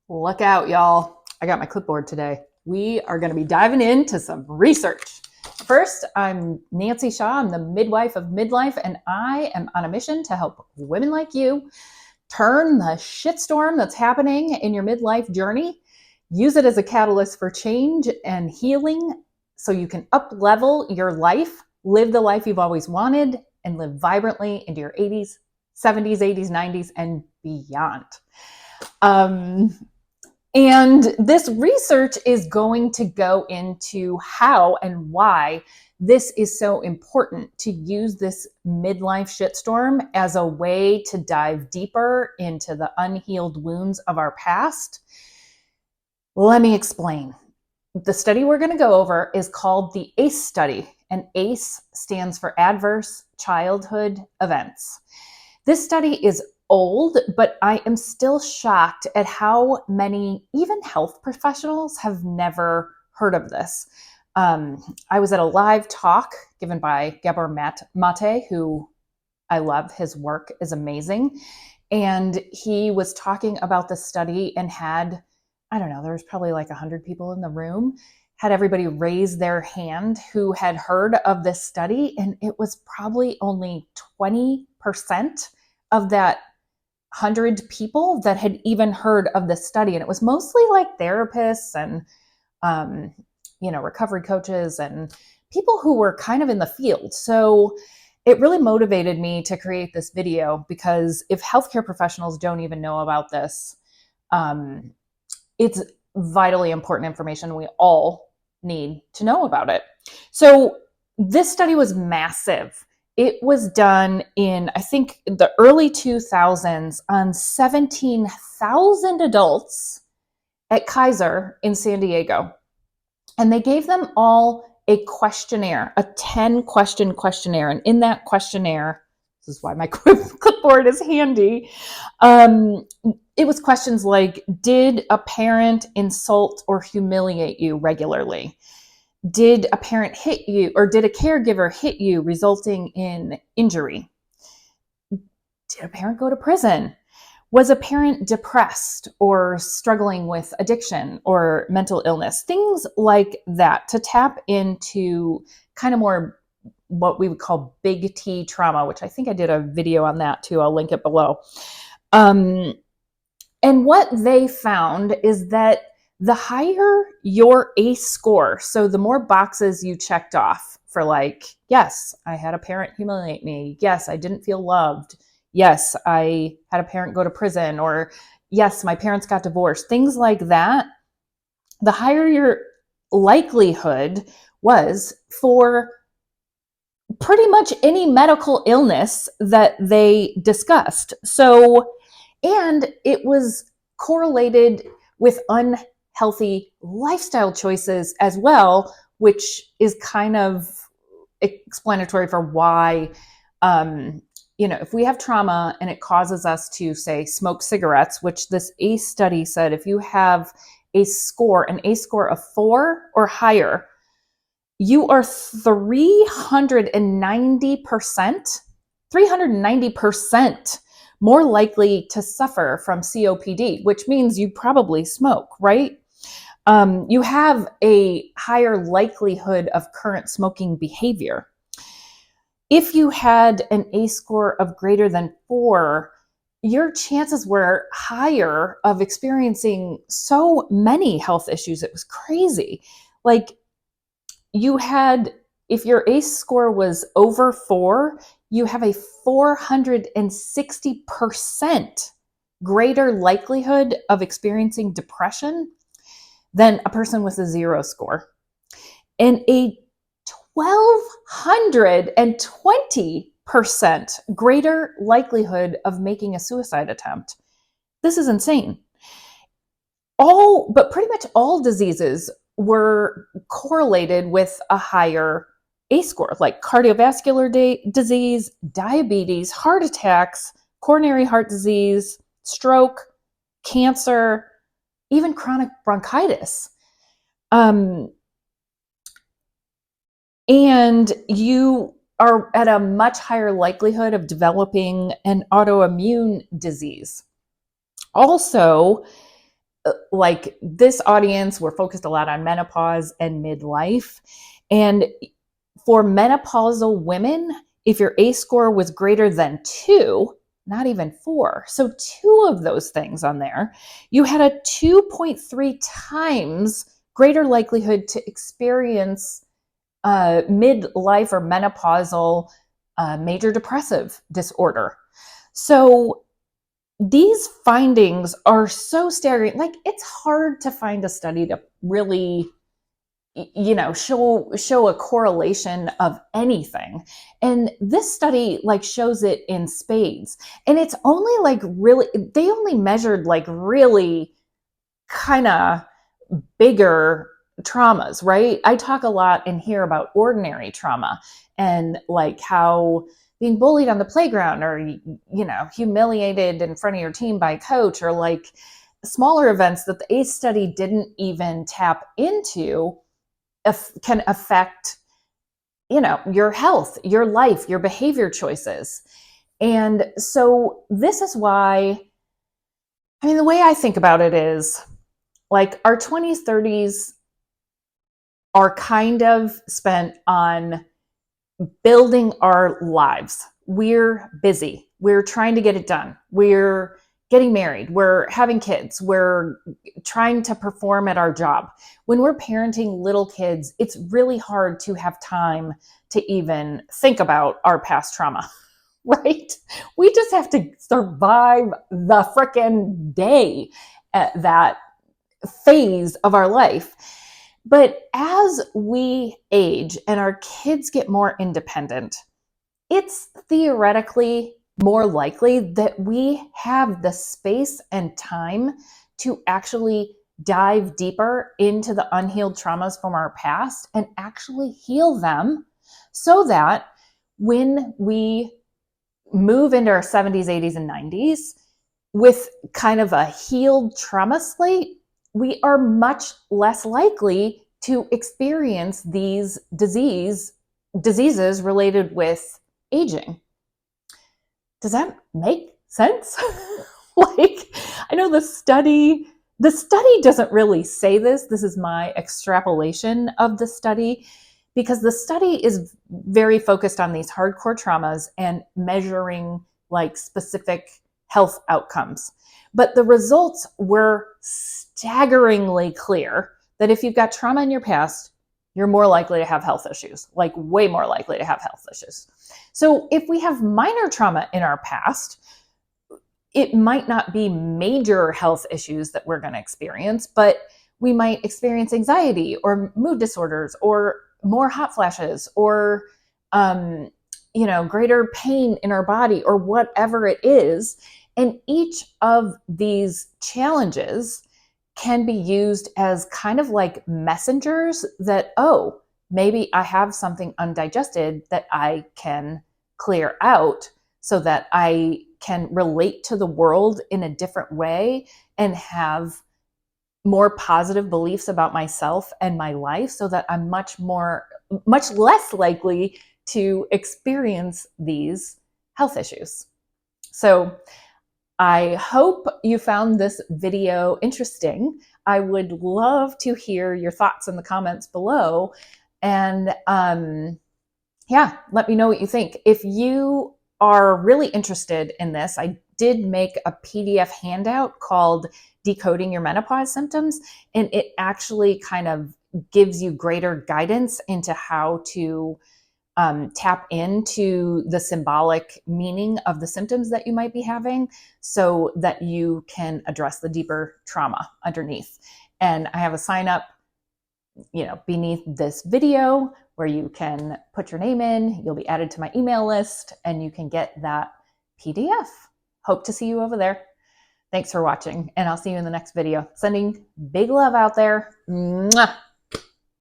Look out, y'all. I got my clipboard today. We are going to be diving into some research. First, I'm Nancy Shah. I'm the midwife of Midlife, and I am on a mission to help women like you turn the shitstorm that's happening in your midlife journey, use it as a catalyst for change and healing so you can up-level your life, live the life you've always wanted, and live vibrantly into your 80s, 70s, 80s, 90s, and beyond. And this research is going to go into how and why this is so important to use this midlife shitstorm as a way to dive deeper into the unhealed wounds of our past. Let me explain. The study we're going to go over is called the ACE study, and ACE stands for Adverse Childhood Events. This study is old, but I am still shocked at how many, even health professionals, have never heard of this. I was at a live talk given by Gabor Mate, who I love. His work is amazing. And he was talking about the study and had, I don't know, there was probably like 100 people in the room, had everybody raise their hand who had heard of this study. And it was probably only 20% of that 100 people that had even heard of this study. And it was mostly like therapists and, recovery coaches and people who were kind of in the field. So it really motivated me to create this video, because if healthcare professionals don't even know about this, it's vitally important information. We all need to know about it. So this study was massive. It was done in, I think, the early 2000s on 17,000 adults at Kaiser in San Diego. And they gave them all a questionnaire, a 10-question questionnaire. And in that questionnaire, this is why my clipboard is handy, it was questions like, did a parent insult or humiliate you regularly? Did a parent hit you, or did a caregiver hit you, resulting in injury? Did a parent go to prison? Was a parent depressed or struggling with addiction or mental illness? Things like that, to tap into kind of more what we would call big T trauma, which I think I did a video on that too. I'll link it below. And what they found is that the higher your ACE score, so the more boxes you checked off for, like, yes, I had a parent humiliate me. Yes, I didn't feel loved. Yes, I had a parent go to prison, or yes, my parents got divorced. Things like that, the higher your likelihood was for pretty much any medical illness that they discussed. So, and it was correlated with unhealthy lifestyle choices as well, which is kind of explanatory for why, if we have trauma and it causes us to, say, smoke cigarettes, which this ACE study said, if you have an ACE score of 4 or higher, you are 390% more likely to suffer from COPD, which means you probably smoke, right? You have a higher likelihood of current smoking behavior. If you had an ACE score of greater than 4, your chances were higher of experiencing so many health issues. It was crazy. Like, if your ACE score was over 4, you have a 460% greater likelihood of experiencing depression than a person with a 0 score, and a 1,220% greater likelihood of making a suicide attempt. This is insane. But pretty much all diseases were correlated with a higher ACE score, like cardiovascular disease, diabetes, heart attacks, coronary heart disease, stroke, cancer, even chronic bronchitis. And you are at a much higher likelihood of developing an autoimmune disease. Also, like this audience, we're focused a lot on menopause and midlife. And for menopausal women, if your ACE score was greater than 2, not even 4, so 2 of those things on there, you had a 2.3 times greater likelihood to experience midlife or menopausal major depressive disorder. So these findings are so staggering. Like, it's hard to find a study to really, show a correlation of anything. And this study like shows it in spades. And it's only like really, they only measured like really kind of bigger traumas, right? I talk a lot in here about ordinary trauma and like how being bullied on the playground or, humiliated in front of your team by a coach, or like smaller events that the ACE study didn't even tap into, can affect, your health, your life, your behavior choices. And so this is why, the way I think about it is like our 20s, 30s are kind of spent on building our lives. We're busy. We're trying to get it done. We're getting married. We're having kids. We're trying to perform at our job. When we're parenting little kids, it's really hard to have time to even think about our past trauma, right? We just have to survive the frickin' day at that phase of our life. But as we age and our kids get more independent, it's theoretically more likely that we have the space and time to actually dive deeper into the unhealed traumas from our past and actually heal them, so that when we move into our 70s, 80s, and 90s with kind of a healed trauma slate, we are much less likely to experience these diseases related with aging. Does that make sense? Like, I know the study doesn't really say this. This is my extrapolation of the study, because the study is very focused on these hardcore traumas and measuring like specific health outcomes. But the results were staggeringly clear that if you've got trauma in your past, you're more likely to have health issues, like way more likely to have health issues. So if we have minor trauma in our past, it might not be major health issues that we're going to experience, but we might experience anxiety or mood disorders or more hot flashes or, greater pain in our body or whatever it is. And each of these challenges can be used as kind of like messengers that, oh, maybe I have something undigested that I can clear out so that I can relate to the world in a different way and have more positive beliefs about myself and my life, so that I'm much less likely to experience these health issues. So I hope you found this video interesting. I would love to hear your thoughts in the comments below. And let me know what you think. If you are really interested in this, I did make a PDF handout called Decoding Your Menopause Symptoms, and it actually kind of gives you greater guidance into how to tap into the symbolic meaning of the symptoms that you might be having, so that you can address the deeper trauma underneath. And I have a sign up, beneath this video where you can put your name in, you'll be added to my email list, and you can get that PDF. Hope to see you over there. Thanks for watching, and I'll see you in the next video. Sending big love out there. Mwah.